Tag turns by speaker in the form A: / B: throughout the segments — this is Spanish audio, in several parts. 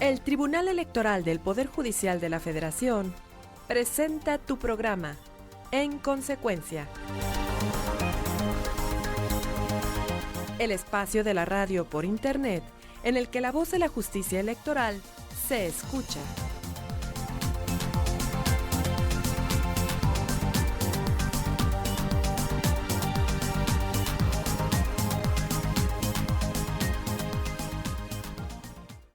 A: El Tribunal Electoral del Poder Judicial de la Federación presenta tu programa, En Consecuencia. El espacio de la radio por internet en el que la voz de la justicia electoral se escucha.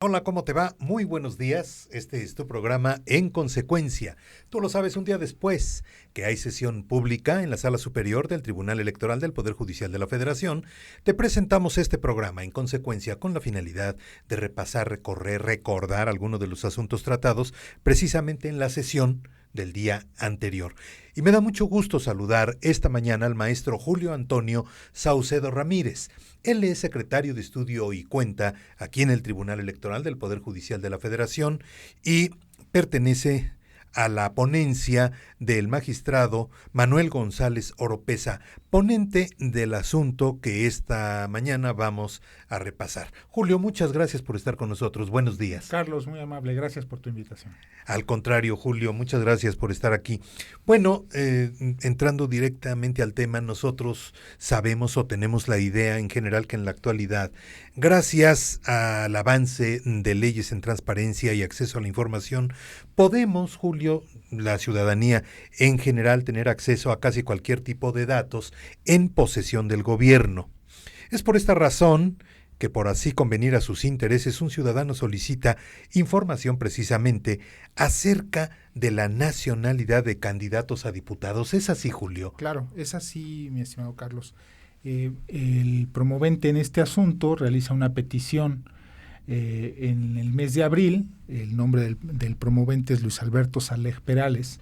B: Hola, ¿cómo te va? Muy buenos días. Este es tu programa En Consecuencia. Tú lo sabes un día después que hay sesión pública en la Sala Superior del Tribunal Electoral del Poder Judicial de la Federación. Te presentamos este programa En Consecuencia con la finalidad de repasar, recordar algunos de los asuntos tratados precisamente en la sesión del día anterior. Y me da mucho gusto saludar esta mañana al maestro Julio Antonio Saucedo Ramírez. Él es secretario de Estudio y Cuenta aquí en el Tribunal Electoral del Poder Judicial de la Federación y pertenece a la ponencia del magistrado Manuel González Oropesa, ponente del asunto que esta mañana vamos a repasar. Julio, muchas gracias por estar con nosotros. Buenos días.
C: Carlos, muy amable. Gracias por tu invitación.
B: Al contrario, Julio, muchas gracias por estar aquí. Bueno, entrando directamente al tema, nosotros sabemos o tenemos la idea en general que en la actualidad, gracias al avance de leyes en transparencia y acceso a la información, podemos, Julio, la ciudadanía en general, tener acceso a casi cualquier tipo de datos en posesión del gobierno. Es por esta razón que, por así convenir a sus intereses, un ciudadano solicita información precisamente acerca de la nacionalidad de candidatos a diputados. ¿Es así, Julio?
C: Claro, es así, mi estimado Carlos. El promovente en este asunto realiza una petición en el mes de abril. El nombre del promovente es Luis Alberto Saleg Perales,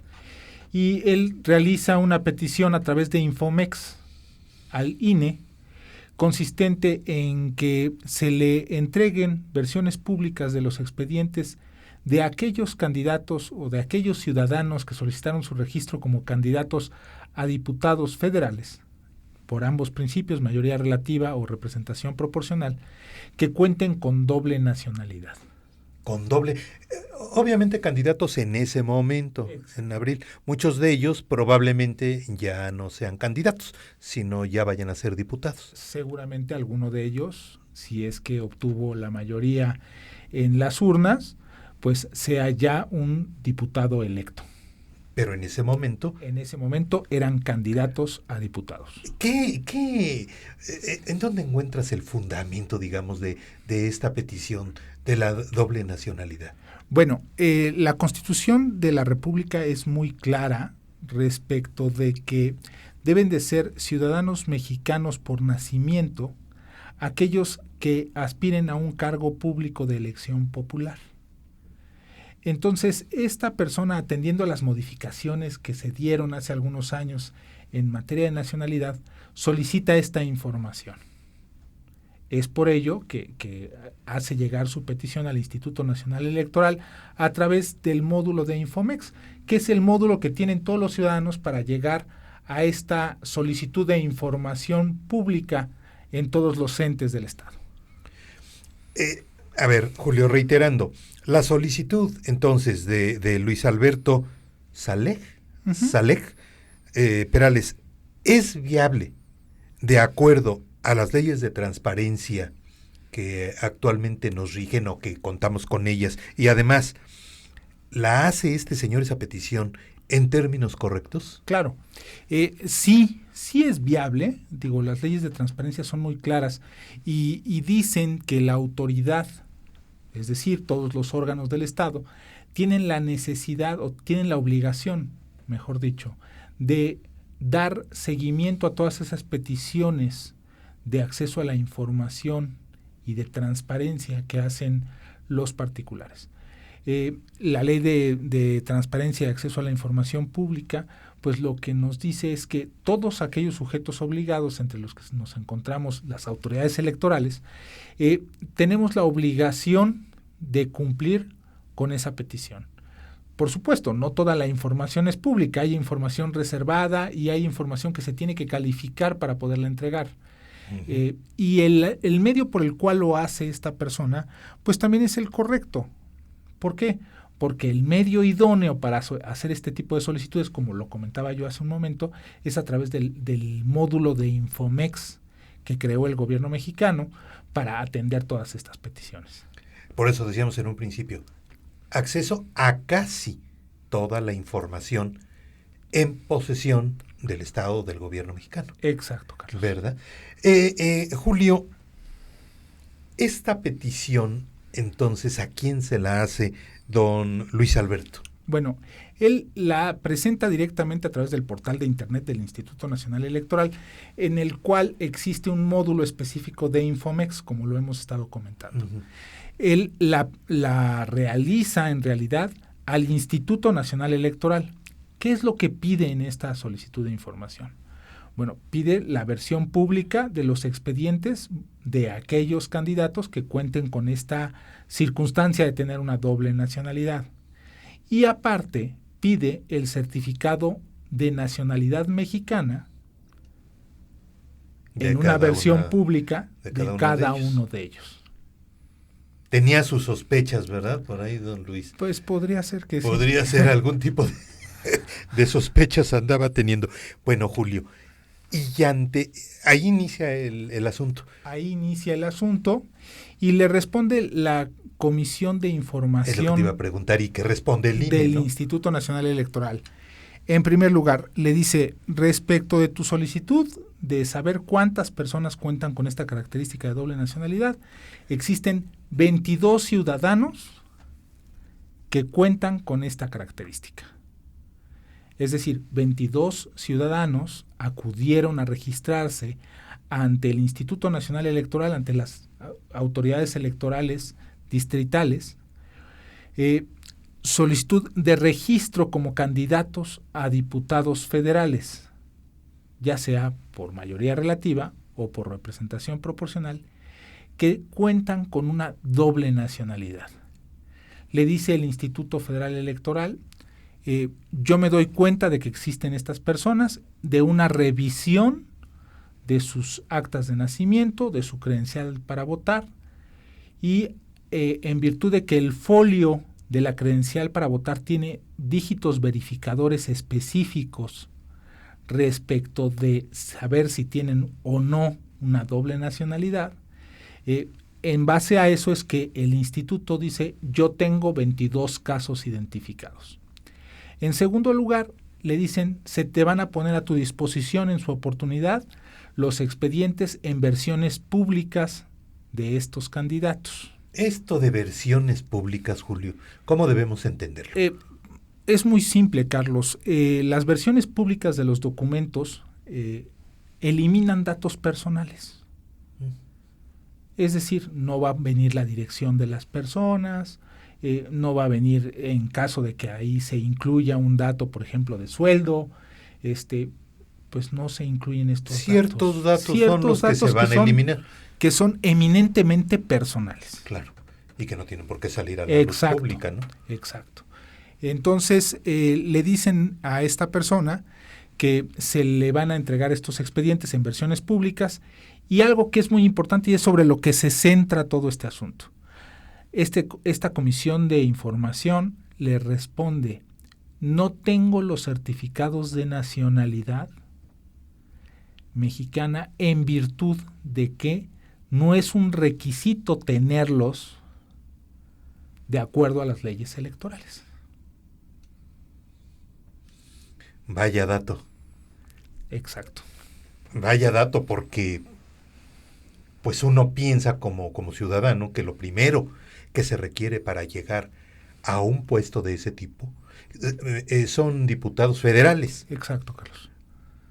C: y él realiza una petición a través de Infomex al INE, consistente en que se le entreguen versiones públicas de los expedientes de aquellos candidatos o de aquellos ciudadanos que solicitaron su registro como candidatos a diputados federales, por ambos principios, mayoría relativa o representación proporcional, que cuenten con doble nacionalidad.
B: Con doble, obviamente candidatos en ese momento, en abril. Muchos de ellos probablemente ya no sean candidatos, sino ya vayan a ser diputados.
C: Seguramente alguno de ellos, si es que obtuvo la mayoría en las urnas, pues sea ya un diputado electo.
B: Pero en ese momento...
C: En ese momento eran candidatos a diputados.
B: ¿En dónde encuentras el fundamento, digamos, de esta petición de la doble nacionalidad?
C: Bueno, la Constitución de la República es muy clara respecto de que deben de ser ciudadanos mexicanos por nacimiento aquellos que aspiren a un cargo público de elección popular. Entonces, esta persona, atendiendo a las modificaciones que se dieron hace algunos años en materia de nacionalidad, solicita esta información. Es por ello que hace llegar su petición al Instituto Nacional Electoral a través del módulo de Infomex, que es el módulo que tienen todos los ciudadanos para llegar a esta solicitud de información pública en todos los entes del Estado.
B: A ver, Julio, reiterando, la solicitud entonces de Luis Alberto Saleg Perales es viable de acuerdo a las leyes de transparencia que actualmente nos rigen o que contamos con ellas, y además, ¿la hace este señor esa petición en términos correctos?
C: Claro, sí es viable. Digo, las leyes de transparencia son muy claras y dicen que la autoridad, es decir, todos los órganos del Estado, tienen la necesidad o tienen la obligación, mejor dicho, de dar seguimiento a todas esas peticiones de acceso a la información y de transparencia que hacen los particulares. La ley de transparencia y acceso a la información pública, pues lo que nos dice es que todos aquellos sujetos obligados, entre los que nos encontramos las autoridades electorales, tenemos la obligación de cumplir con esa petición. Por supuesto, no toda la información es pública, hay información reservada y hay información que se tiene que calificar para poderla entregar. Y el medio por el cual lo hace esta persona, pues también es el correcto. ¿Por qué? Porque el medio idóneo para hacer este tipo de solicitudes, como lo comentaba yo hace un momento, es a través del módulo de Infomex que creó el gobierno mexicano para atender todas estas peticiones.
B: Por eso decíamos en un principio, acceso a casi toda la información en posesión del Estado del gobierno mexicano.
C: Exacto, Carlos.
B: ¿Verdad? Julio, esta petición, entonces, ¿a quién se la hace don Luis Alberto?
C: Bueno, él la presenta directamente a través del portal de internet del Instituto Nacional Electoral, en el cual existe un módulo específico de Infomex, como lo hemos estado comentando.
B: Uh-huh.
C: Él la realiza en realidad al Instituto Nacional Electoral. ¿Qué es lo que pide en esta solicitud de información? Bueno, pide la versión pública de los expedientes de aquellos candidatos que cuenten con esta circunstancia de tener una doble nacionalidad. Y aparte, pide el certificado de nacionalidad mexicana en una versión pública de cada uno de ellos.
B: Tenía sus sospechas, ¿verdad? Por ahí, don Luis.
C: Pues podría ser que sí.
B: Podría ser algún tipo de sospechas andaba teniendo. Bueno, Julio, y ahí inicia el asunto.
C: Ahí inicia el asunto y le responde la Comisión de Información.
B: Es lo que te iba a preguntar, ¿y qué responde el INE,
C: del
B: ¿no?
C: Instituto Nacional Electoral. En primer lugar, le dice, respecto de tu solicitud de saber cuántas personas cuentan con esta característica de doble nacionalidad, existen 22 ciudadanos que cuentan con esta característica. Es decir, 22 ciudadanos acudieron a registrarse ante el Instituto Nacional Electoral, ante las autoridades electorales distritales, solicitud de registro como candidatos a diputados federales, ya sea por mayoría relativa o por representación proporcional, que cuentan con una doble nacionalidad. Le dice el Instituto Federal Electoral, yo me doy cuenta de que existen estas personas, de una revisión de sus actas de nacimiento, de su credencial para votar, y en virtud de que el folio de la credencial para votar tiene dígitos verificadores específicos respecto de saber si tienen o no una doble nacionalidad, en base a eso es que el instituto dice, yo tengo 22 casos identificados. En segundo lugar, le dicen, se te van a poner a tu disposición en su oportunidad los expedientes en versiones públicas de estos candidatos.
B: Esto de versiones públicas, Julio, ¿cómo debemos entenderlo?
C: Es muy simple, Carlos. Las versiones públicas de los documentos eliminan datos personales. Es decir, no va a venir la dirección de las personas, no va a venir en caso de que ahí se incluya un dato, por ejemplo, de sueldo, pues no se incluyen estos
B: Ciertos datos son los que se van a eliminar.
C: Que son eminentemente personales.
B: Claro, y que no tienen por qué salir a la luz pública, ¿no?
C: Exacto. Entonces, le dicen a esta persona que se le van a entregar estos expedientes en versiones públicas y algo que es muy importante y es sobre lo que se centra todo este asunto. Esta comisión de información le responde, no tengo los certificados de nacionalidad mexicana en virtud de que no es un requisito tenerlos de acuerdo a las leyes electorales.
B: Vaya dato.
C: Exacto.
B: Vaya dato porque pues uno piensa como ciudadano que lo primero que se requiere para llegar a un puesto de ese tipo son diputados federales.
C: Exacto, Carlos.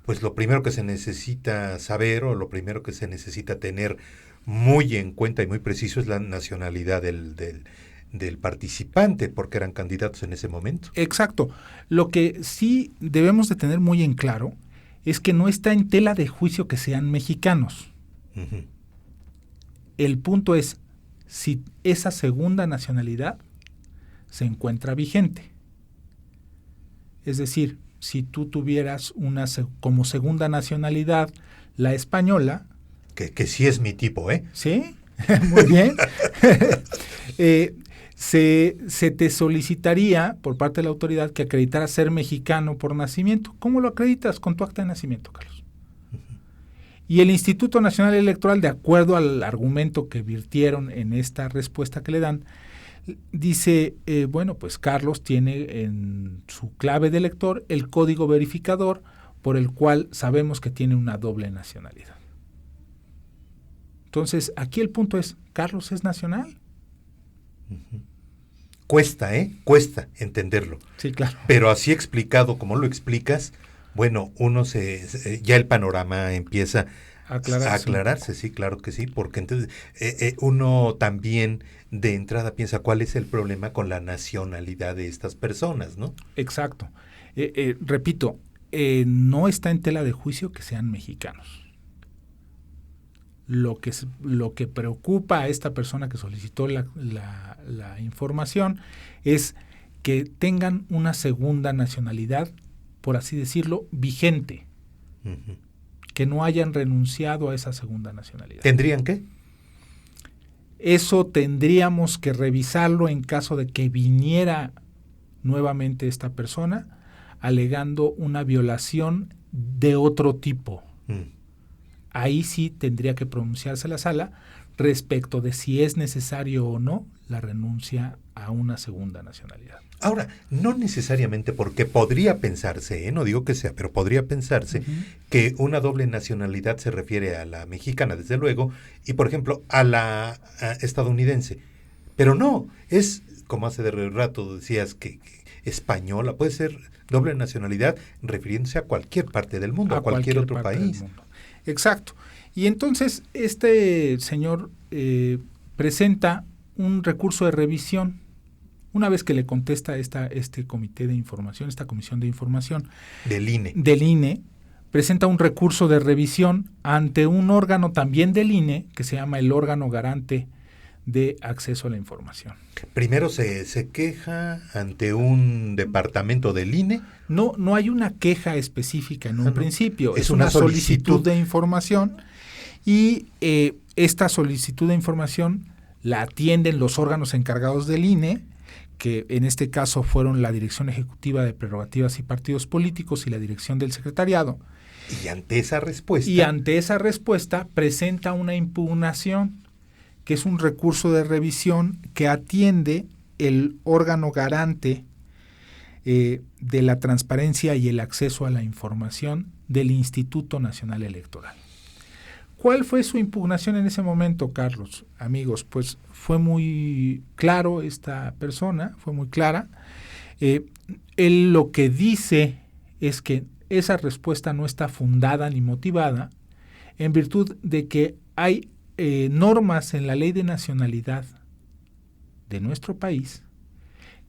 B: Pues lo primero que se necesita saber o lo primero que se necesita tener muy en cuenta y muy preciso es la nacionalidad del participante, porque eran candidatos en ese momento.
C: Exacto. Lo que sí debemos de tener muy en claro es que no está en tela de juicio que sean mexicanos.
B: Uh-huh.
C: El punto es si esa segunda nacionalidad se encuentra vigente. Es decir, si tú tuvieras como segunda nacionalidad la española.
B: Que sí es mi tipo, ¿eh?
C: Sí, muy bien. se te solicitaría por parte de la autoridad que acreditaras ser mexicano por nacimiento. ¿Cómo lo acreditas? Con tu acta de nacimiento, Carlos. Y el Instituto Nacional Electoral, de acuerdo al argumento que virtieron en esta respuesta que le dan, dice, bueno, pues Carlos tiene en su clave de elector el código verificador por el cual sabemos que tiene una doble nacionalidad. Entonces, aquí el punto es, ¿Carlos es nacional?
B: Cuesta, cuesta entenderlo.
C: Sí, claro.
B: Pero así explicado como lo explicas, bueno, ya el panorama empieza a aclararse, sí, claro que sí, porque entonces uno también de entrada piensa cuál es el problema con la nacionalidad de estas personas, ¿no?
C: Exacto. Repito, no está en tela de juicio que sean mexicanos. Lo que preocupa a esta persona que solicitó la información es que tengan una segunda nacionalidad, por así decirlo, vigente. Uh-huh. Que no hayan renunciado a esa segunda nacionalidad.
B: ¿Tendrían qué?
C: Eso tendríamos que revisarlo en caso de que viniera nuevamente esta persona alegando una violación de otro tipo. Ahí sí tendría que pronunciarse la sala respecto de si es necesario o no la renuncia a una segunda nacionalidad.
B: Ahora, no necesariamente, porque podría pensarse, no digo que sea, pero podría pensarse que una doble nacionalidad se refiere a la mexicana, desde luego, y por ejemplo a la estadounidense. Pero no, es, como hace de rato decías, que española, puede ser doble nacionalidad refiriéndose a cualquier parte del mundo, a cualquier otro país.
C: Exacto. Y entonces este señor presenta un recurso de revisión. Una vez que le contesta este comité de información, esta comisión de información
B: del
C: INE, presenta un recurso de revisión ante un órgano también del INE que se llama el órgano garante de acceso a la información.
B: Primero se queja ante un departamento del INE.
C: No hay una queja específica en un principio, es una solicitud de información y esta solicitud de información la atienden los órganos encargados del INE, que en este caso fueron la Dirección Ejecutiva de Prerrogativas y Partidos Políticos y la Dirección del Secretariado.
B: Y ante esa respuesta
C: presenta una impugnación, que es un recurso de revisión que atiende el órgano garante de la transparencia y el acceso a la información del Instituto Nacional Electoral. ¿Cuál fue su impugnación en ese momento, Carlos? Amigos, pues fue muy claro esta persona, fue muy clara. Él lo que dice es que esa respuesta no está fundada ni motivada en virtud de que hay normas en la ley de nacionalidad de nuestro país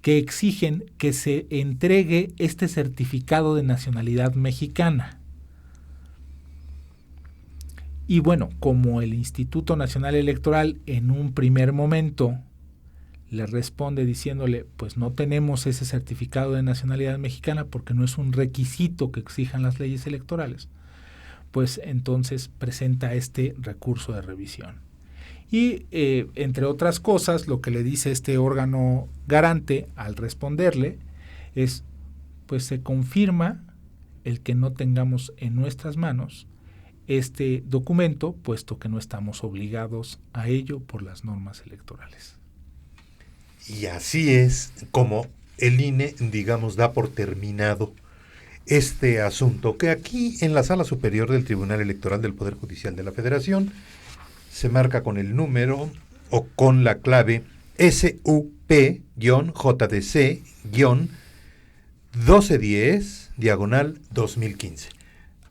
C: que exigen que se entregue este certificado de nacionalidad mexicana. Y bueno, como el Instituto Nacional Electoral en un primer momento le responde diciéndole, pues no tenemos ese certificado de nacionalidad mexicana porque no es un requisito que exijan las leyes electorales, pues entonces presenta este recurso de revisión. Y entre otras cosas, lo que le dice este órgano garante al responderle es, pues se confirma el que no tengamos en nuestras manos este documento, puesto que no estamos obligados a ello por las normas electorales.
B: Y así es como el INE, digamos, da por terminado este asunto, que aquí en la Sala Superior del Tribunal Electoral del Poder Judicial de la Federación se marca con el número o con la clave SUP-JDC-1210/2015.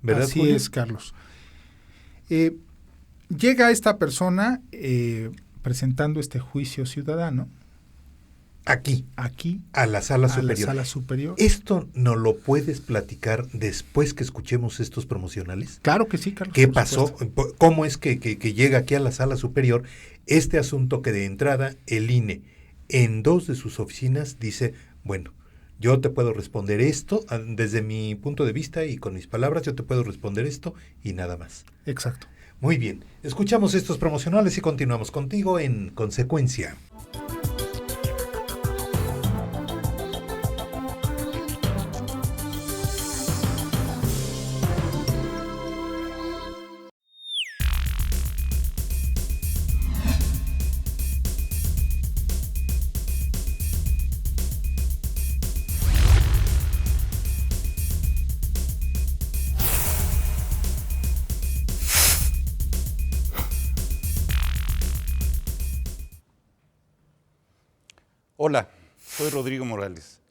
B: ¿Verdad,
C: Así
B: Julio?
C: es, Carlos. Llega esta persona presentando este juicio ciudadano.
B: Aquí, a la Sala Superior.
C: ¿Esto
B: ¿Esto nos lo puedes platicar después que escuchemos estos promocionales?
C: Claro que sí, Carlos.
B: ¿Qué pasó? ¿Cómo es que llega aquí a la Sala Superior este asunto que de entrada el INE en 2 de sus oficinas dice, bueno, yo te puedo responder esto desde mi punto de vista y con mis palabras, yo te puedo responder esto y nada más?
C: Exacto.
B: Muy bien, escuchamos estos promocionales y continuamos contigo en Consecuencia.
D: Hola, soy Rodrigo Morales.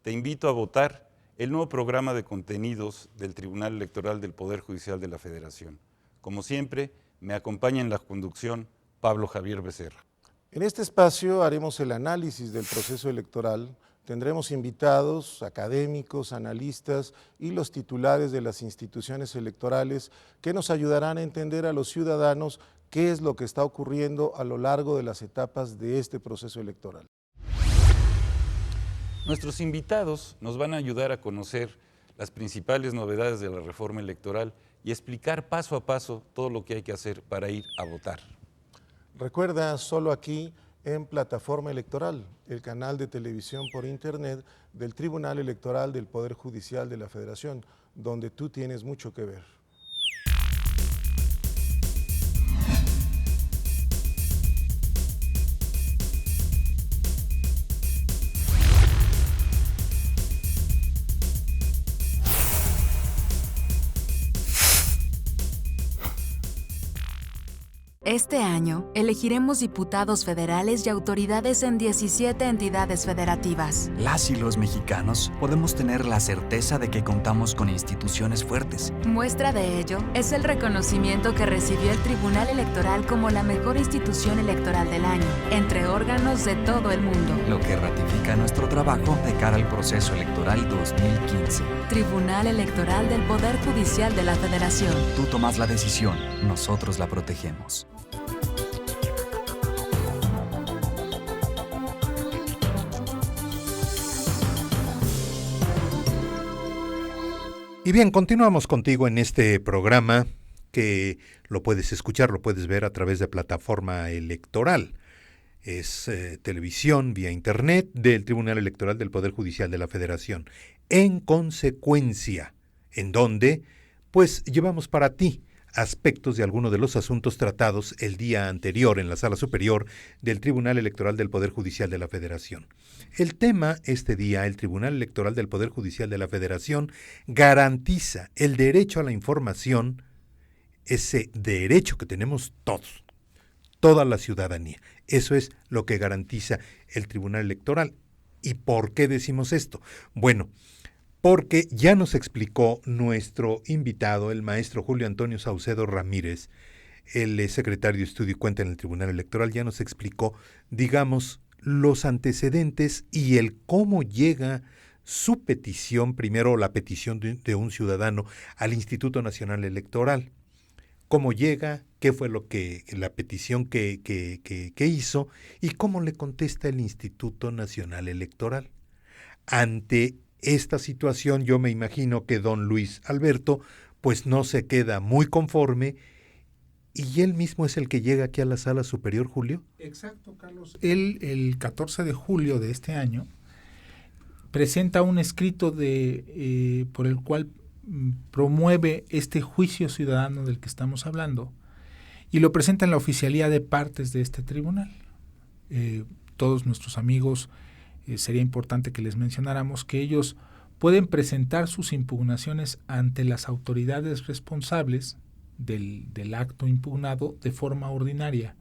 D: Te invito a votar el nuevo programa de contenidos del Tribunal Electoral del Poder Judicial de la Federación. Como siempre, me acompaña en la conducción Pablo Javier Becerra.
E: En este espacio haremos el análisis del proceso electoral. Tendremos invitados, académicos, analistas y los titulares de las instituciones electorales que nos ayudarán a entender a los ciudadanos qué es lo que está ocurriendo a lo largo de las etapas de este proceso electoral.
D: Nuestros invitados nos van a ayudar a conocer las principales novedades de la reforma electoral y explicar paso a paso todo lo que hay que hacer para ir a votar.
E: Recuerda, solo aquí en Plataforma Electoral, el canal de televisión por internet del Tribunal Electoral del Poder Judicial de la Federación, donde tú tienes mucho que ver.
F: Este año, elegiremos diputados federales y autoridades en 17 entidades federativas.
G: Las y los mexicanos podemos tener la certeza de que contamos con instituciones fuertes.
F: Muestra de ello es el reconocimiento que recibió el Tribunal Electoral como la mejor institución electoral del año, entre órganos de todo el mundo.
G: Lo que ratifica nuestro trabajo de cara al proceso electoral 2015.
F: Tribunal Electoral del Poder Judicial de la Federación.
G: Tú tomas la decisión, nosotros la protegemos.
B: Y bien, continuamos contigo en este programa que lo puedes escuchar, lo puedes ver a través de Plataforma Electoral. Es televisión vía internet del Tribunal Electoral del Poder Judicial de la Federación. En consecuencia, en donde pues llevamos para ti aspectos de algunos de los asuntos tratados el día anterior en la Sala Superior del Tribunal Electoral del Poder Judicial de la Federación. El tema este día, el Tribunal Electoral del Poder Judicial de la Federación garantiza el derecho a la información, ese derecho que tenemos todos, toda la ciudadanía. Eso es lo que garantiza el Tribunal Electoral. ¿Y por qué decimos esto? Bueno, porque ya nos explicó nuestro invitado, el maestro Julio Antonio Saucedo Ramírez, el secretario de Estudio y Cuenta en el Tribunal Electoral, ya nos explicó, digamos, los antecedentes y el cómo llega su petición, primero la petición de un ciudadano al Instituto Nacional Electoral. Cómo llega, qué fue lo que la petición que hizo y cómo le contesta el Instituto Nacional Electoral. Ante esta situación, yo me imagino que don Luis Alberto pues no se queda muy conforme y él mismo es el que llega aquí a la Sala Superior, Julio.
C: Exacto, Carlos. Él, el 14 de julio de este año, presenta un escrito por el cual promueve este juicio ciudadano del que estamos hablando y lo presenta en la oficialía de partes de este tribunal. Todos nuestros amigos, sería importante que les mencionáramos que ellos pueden presentar sus impugnaciones ante las autoridades responsables del acto impugnado de forma ordinaria,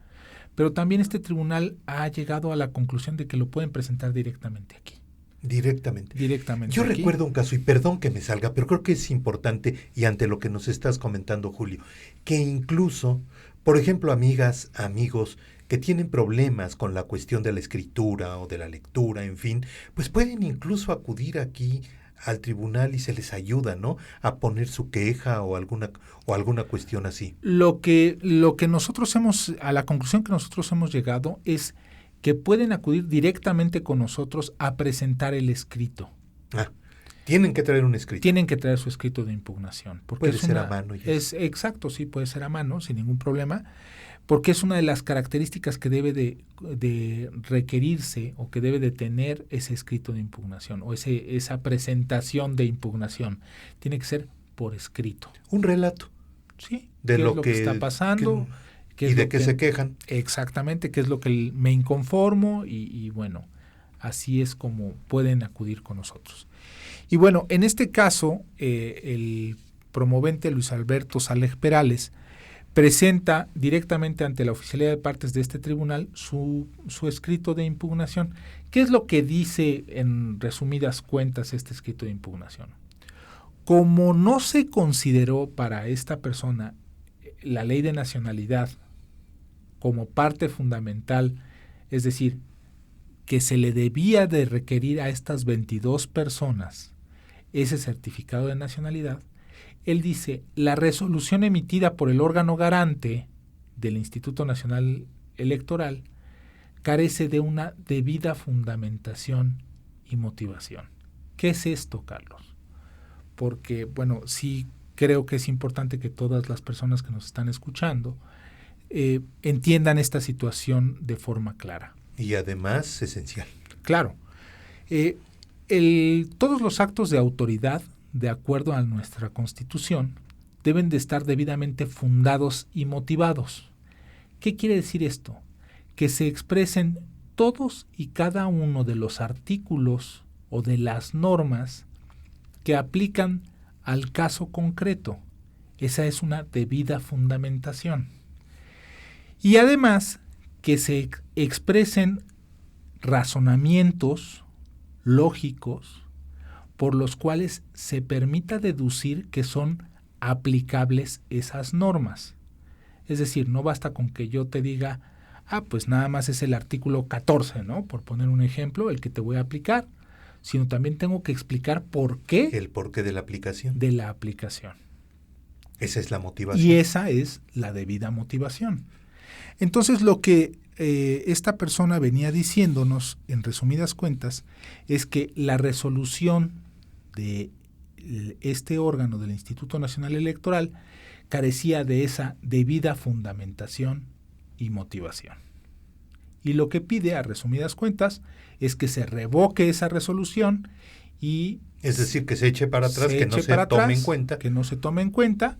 C: pero también este tribunal ha llegado a la conclusión de que lo pueden presentar directamente aquí.
B: Directamente.
C: Directamente.
B: Yo
C: aquí.
B: recuerdo un caso, y perdón que me salga, pero creo que es importante, y ante lo que nos estás comentando, Julio, que incluso, por ejemplo, amigas, amigos, que tienen problemas con la cuestión de la escritura o de la lectura, en fin, pues pueden incluso acudir aquí al tribunal y se les ayuda, ¿no?, a poner su queja o alguna cuestión así.
C: Lo que nosotros a la conclusión que nosotros hemos llegado es que pueden acudir directamente con nosotros a presentar el escrito.
B: Tienen que traer un escrito.
C: Tienen que traer su escrito de impugnación. Porque
B: puede ser a mano.
C: Exacto, sí, puede ser a mano, sin ningún problema, porque es una de las características que debe de requerirse o que debe de tener ese escrito de impugnación o esa presentación de impugnación. Tiene que ser por escrito.
B: Un relato.
C: Sí,
B: de lo que
C: está pasando.
B: Y de qué se quejan.
C: Exactamente, qué es lo que me inconformo y bueno, así es como pueden acudir con nosotros. Y bueno, en este caso, el promovente Luis Alberto Sales Perales presenta directamente ante la oficialidad de partes de este tribunal su escrito de impugnación. ¿Qué es lo que dice en resumidas cuentas este escrito de impugnación? Como no se consideró para esta persona la ley de nacionalidad como parte fundamental, es decir, que se le debía de requerir a estas 22 personas ese certificado de nacionalidad, él dice, la resolución emitida por el órgano garante del Instituto Nacional Electoral carece de una debida fundamentación y motivación. ¿Qué es esto, Carlos? Porque, bueno, sí creo que es importante que todas las personas que nos están escuchando entiendan esta situación de forma clara.
B: Y además esencial.
C: Claro. Todos los actos de autoridad, de acuerdo a nuestra Constitución, deben de estar debidamente fundados y motivados. ¿Qué quiere decir esto? Que se expresen todos y cada uno de los artículos o de las normas que aplican al caso concreto. Esa es una debida fundamentación. Y además que se expresen razonamientos lógicos por los cuales se permita deducir que son aplicables esas normas. Es decir, no basta con que yo te diga, pues nada más es el artículo 14, ¿no? Por poner un ejemplo, el que te voy a aplicar, sino también tengo que explicar por qué.
B: El porqué de la aplicación.
C: De la aplicación.
B: Esa es la motivación.
C: Y esa es la debida motivación. Entonces, lo que esta persona venía diciéndonos, en resumidas cuentas, es que la resolución de este órgano del Instituto Nacional Electoral carecía de esa debida fundamentación y motivación. Y lo que pide, a resumidas cuentas, es que se revoque esa resolución y...
B: Es decir, que se eche para atrás, que no se tome en cuenta.
C: Que no se tome en cuenta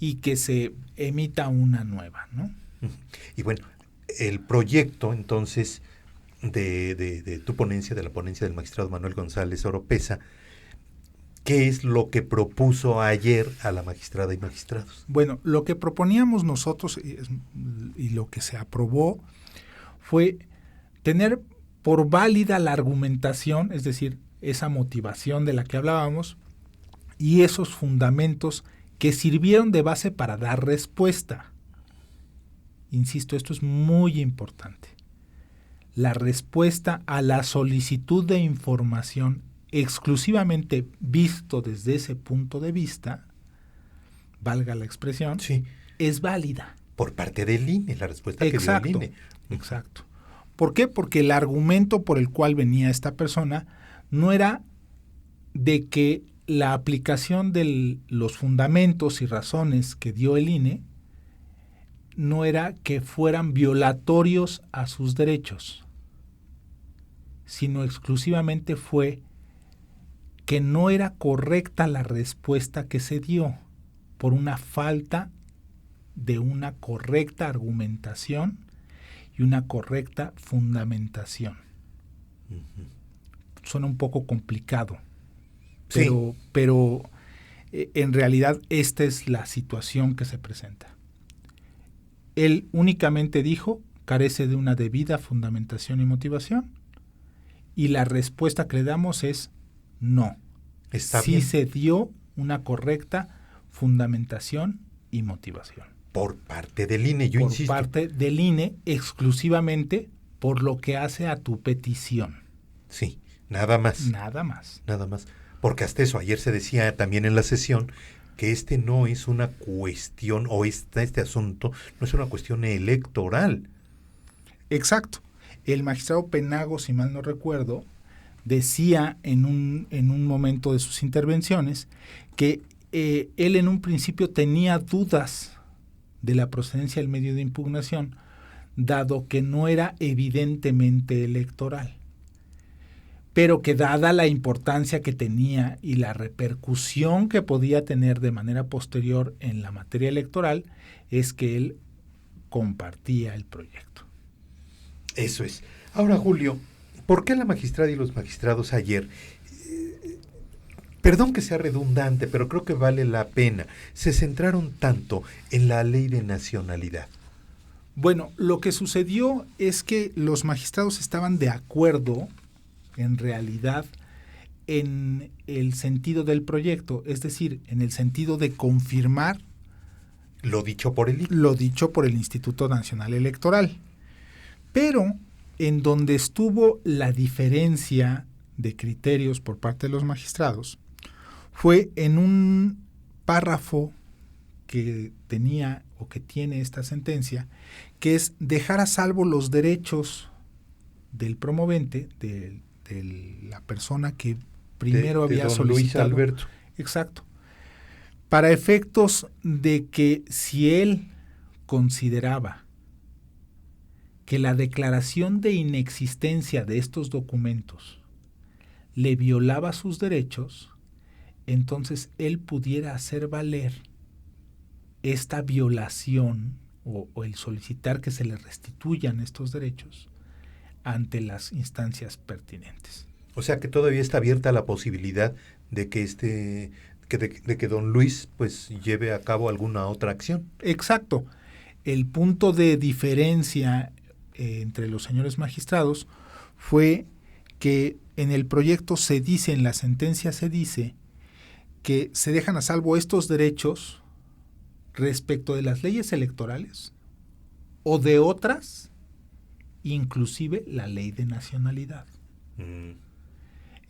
C: y que se emita una nueva, ¿no?
B: Y bueno, el proyecto, entonces, de tu ponencia, de la ponencia del magistrado Manuel González Oropesa, ¿qué es lo que propuso ayer a la magistrada y magistrados?
C: Bueno, lo que proponíamos nosotros y lo que se aprobó fue tener por válida la argumentación, es decir, esa motivación de la que hablábamos y esos fundamentos que sirvieron de base para dar respuesta. Insisto, esto es muy importante. La respuesta a la solicitud de información exclusivamente visto desde ese punto de vista, valga la expresión,
B: sí,
C: es válida.
B: Por parte del INE, la respuesta que dio el INE.
C: Exacto. ¿Por qué? Porque el argumento por el cual venía esta persona no era de que la aplicación de los fundamentos y razones que dio el INE no era que fueran violatorios a sus derechos, sino exclusivamente fue que no era correcta la respuesta que se dio por una falta de una correcta argumentación y una correcta fundamentación. Suena un poco complicado, pero en realidad esta es la situación que se presenta. Él únicamente dijo, carece de una debida fundamentación y motivación, y la respuesta que le damos es no. Sí se dio una correcta fundamentación y motivación.
B: Por parte del INE, yo insisto.
C: Por parte del INE, exclusivamente por lo que hace a tu petición.
B: Sí, nada más.
C: Nada más.
B: Nada más. Porque hasta eso, ayer se decía también en la sesión que este no es una cuestión, o este asunto no es una cuestión electoral.
C: Exacto. El magistrado Penagos, si mal no recuerdo, decía en un momento de sus intervenciones que él en un principio tenía dudas de la procedencia del medio de impugnación, dado que no era evidentemente electoral, pero que dada la importancia que tenía y la repercusión que podía tener de manera posterior en la materia electoral, es que él compartía el proyecto.
B: Eso es. Ahora, Julio, ¿por qué la magistrada y los magistrados ayer Perdón que sea redundante, pero creo que vale la pena. Se centraron tanto en la ley de nacionalidad.
C: Bueno, lo que sucedió es que los magistrados estaban de acuerdo, en realidad, en el sentido del proyecto, es decir, en el sentido de confirmar
B: Lo dicho por el INE.
C: lo dicho por el Instituto Nacional Electoral. Pero en donde estuvo la diferencia de criterios por parte de los magistrados fue en un párrafo que tenía o que tiene esta sentencia, que es dejar a salvo los derechos del promovente, de la persona que primero había
B: don
C: solicitado.
B: Luis Alberto.
C: Exacto. Para efectos de que si él consideraba que la declaración de inexistencia de estos documentos le violaba sus derechos, entonces él pudiera hacer valer esta violación o el solicitar que se le restituyan estos derechos ante las instancias pertinentes.
B: O sea que todavía está abierta la posibilidad de que de que don Luis pues lleve a cabo alguna otra acción.
C: Exacto. El punto de diferencia entre los señores magistrados fue que en el proyecto se dice, en la sentencia se dice, que se dejan a salvo estos derechos respecto de las leyes electorales o de otras, inclusive la ley de nacionalidad.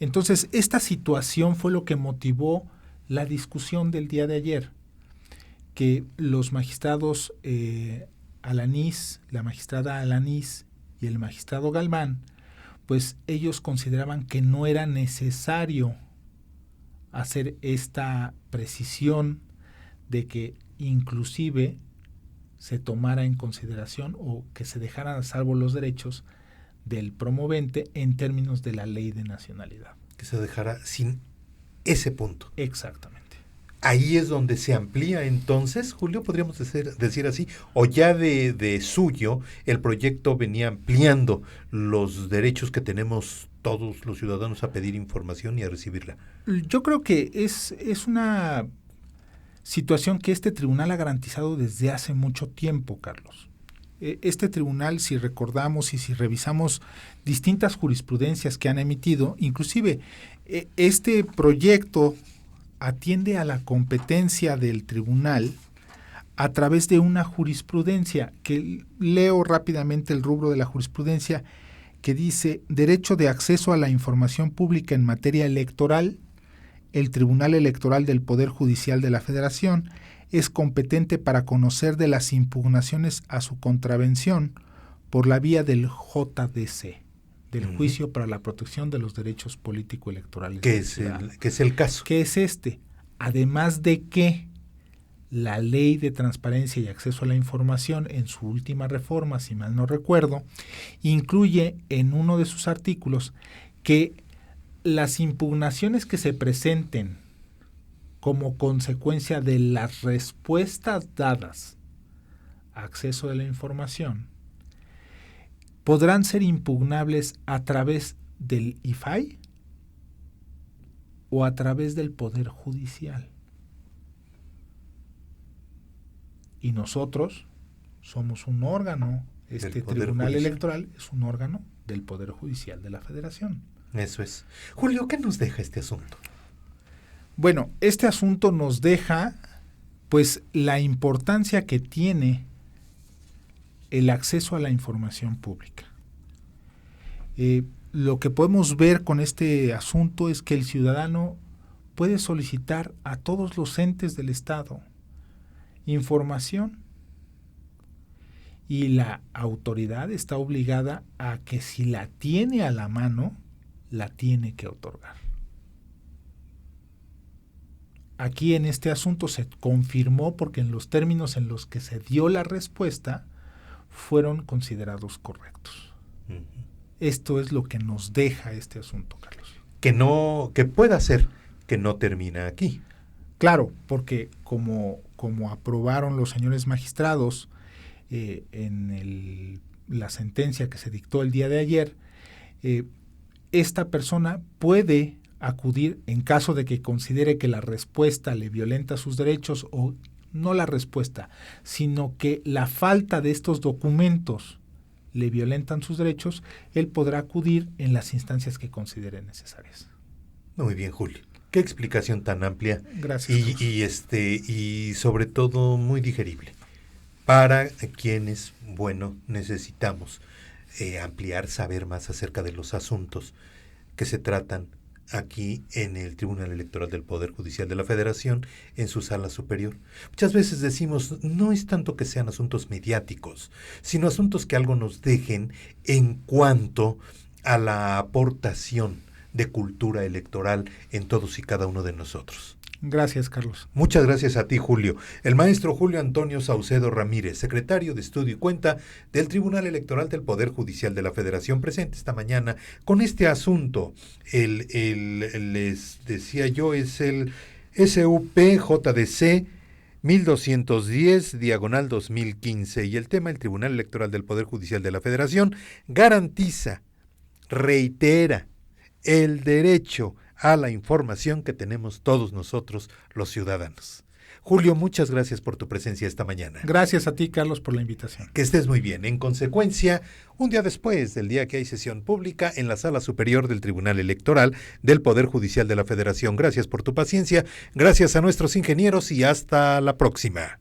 C: Entonces, esta situación fue lo que motivó la discusión del día de ayer, que los magistrados Alanís, la magistrada Alanís y el magistrado Galván, pues ellos consideraban que no era necesario hacer esta precisión de que inclusive se tomara en consideración o que se dejaran a salvo los derechos del promovente en términos de la ley de nacionalidad.
B: Que se dejara sin ese punto.
C: Exactamente.
B: Ahí es donde se amplía entonces, Julio, podríamos decir así, o ya de suyo el proyecto venía ampliando los derechos que tenemos todos los ciudadanos a pedir información y a recibirla.
C: Yo creo que es una situación que este tribunal ha garantizado desde hace mucho tiempo, Carlos. Este tribunal, si recordamos y si revisamos distintas jurisprudencias que han emitido, inclusive este proyecto atiende a la competencia del tribunal a través de una jurisprudencia, que leo rápidamente el rubro de la jurisprudencia, que dice: derecho de acceso a la información pública en materia electoral. El Tribunal Electoral del Poder Judicial de la Federación es competente para conocer de las impugnaciones a su contravención por la vía del JDC, del Juicio para la Protección de los Derechos Político-Electorales.
B: Que es el caso.
C: ¿Qué es este? Además de que la Ley de Transparencia y Acceso a la Información, en su última reforma, si mal no recuerdo, incluye en uno de sus artículos que las impugnaciones que se presenten como consecuencia de las respuestas dadas a acceso a la información podrán ser impugnables a través del IFAI o a través del Poder Judicial. Y nosotros somos un órgano, este Tribunal Electoral es un órgano del Poder Judicial de la Federación.
B: Eso es. Julio, ¿qué nos deja este asunto?
C: Bueno, este asunto nos deja pues la importancia que tiene el acceso a la información pública. Lo que podemos ver con este asunto es que el ciudadano puede solicitar a todos los entes del Estado información y la autoridad está obligada a que si la tiene a la mano, la tiene que otorgar. Aquí en este asunto se confirmó porque en los términos en los que se dio la respuesta fueron considerados correctos. Esto es lo que nos deja este asunto, Carlos.
B: Que pueda ser que no termina aquí.
C: Claro, porque como aprobaron los señores magistrados en la sentencia que se dictó el día de ayer, esta persona puede acudir en caso de que considere que la respuesta le violenta sus derechos, o no la respuesta, sino que la falta de estos documentos le violentan sus derechos, él podrá acudir en las instancias que considere necesarias.
B: Muy bien, Julio. Qué explicación tan amplia.
C: Gracias.
B: Y sobre todo muy digerible para quienes, necesitamos ampliar, saber más acerca de los asuntos que se tratan aquí en el Tribunal Electoral del Poder Judicial de la Federación, en su sala superior. Muchas veces decimos, no es tanto que sean asuntos mediáticos, sino asuntos que algo nos dejen en cuanto a la aportación de cultura electoral en todos y cada uno de nosotros.
C: Gracias, Carlos.
B: Muchas gracias a ti, Julio. El maestro Julio Antonio Saucedo Ramírez, secretario de Estudio y Cuenta del Tribunal Electoral del Poder Judicial de la Federación, presente esta mañana con este asunto. Les decía yo, es el SUP-JDC 1210/2015, y el tema: el Tribunal Electoral del Poder Judicial de la Federación garantiza, reitera el derecho a la información que tenemos todos nosotros los ciudadanos. Julio, muchas gracias por tu presencia esta mañana.
C: Gracias a ti, Carlos, por la invitación.
B: Que estés muy bien. En consecuencia, un día después del día que hay sesión pública en la Sala Superior del Tribunal Electoral del Poder Judicial de la Federación. Gracias por tu paciencia, gracias a nuestros ingenieros y hasta la próxima.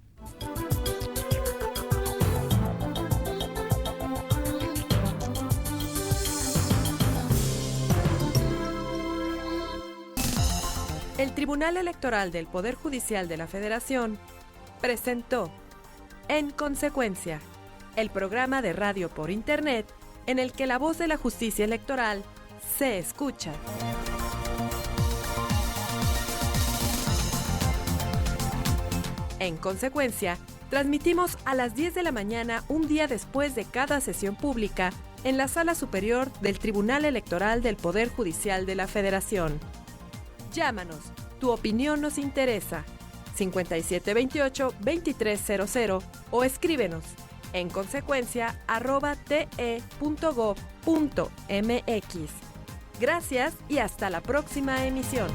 A: El Tribunal Electoral del Poder Judicial de la Federación presentó En Consecuencia, el programa de radio por Internet en el que la voz de la justicia electoral se escucha. En Consecuencia, transmitimos a las 10 de la mañana un día después de cada sesión pública en la Sala Superior del Tribunal Electoral del Poder Judicial de la Federación. Llámanos, tu opinión nos interesa, 5728-2300, o escríbenos en consecuencia@te.gov.mx. Gracias y hasta la próxima emisión.